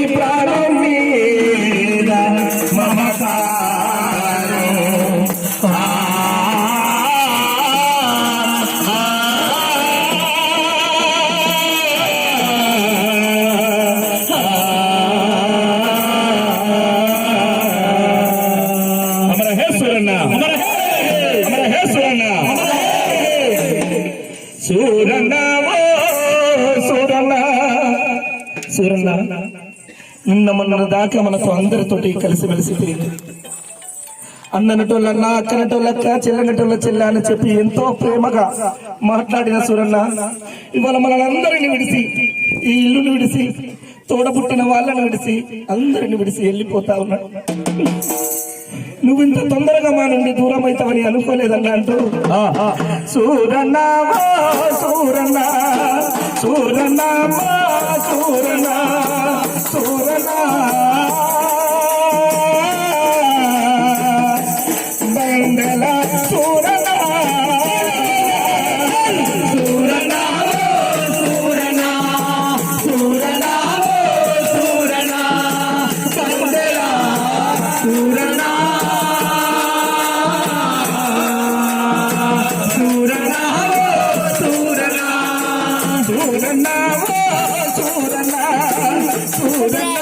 ప్రాణం మీద మమకారం అమర హే సూరన్న అమర హే సూరన్న సూరన్న సూరన్న నిన్న మొన్న దాకా మనతో అందరితోటి కలిసిమెలిసి తిరిగి అన్ననటోళ్ళన్నా అక్కనటోళ్ళక్క చెల్లనటోళ్ళ చెల్ల అని చెప్పి ఎంతో ప్రేమగా మాట్లాడిన సూరన్న ఇవాళ మనల్ని విడిసి ఈ ఇల్లుని విడిసి తోడబుట్టిన వాళ్ళని విడిసి అందరిని విడిసి వెళ్ళిపోతా ఉన్నాడు. నువ్వు ఇంత తొందరగా మా నుండి దూరం అవుతావని అనుకోలేదన్నా అంటూ సూరన్న సూరన్న సూరన్న సూరన్న సూరన్న బండల సూరన్న సూరన్న సూరన్న సూరన్న సూరన్న బండల సూరన్న సూరన్న సూరన్న సూరన్న సూరన్న సూరన్న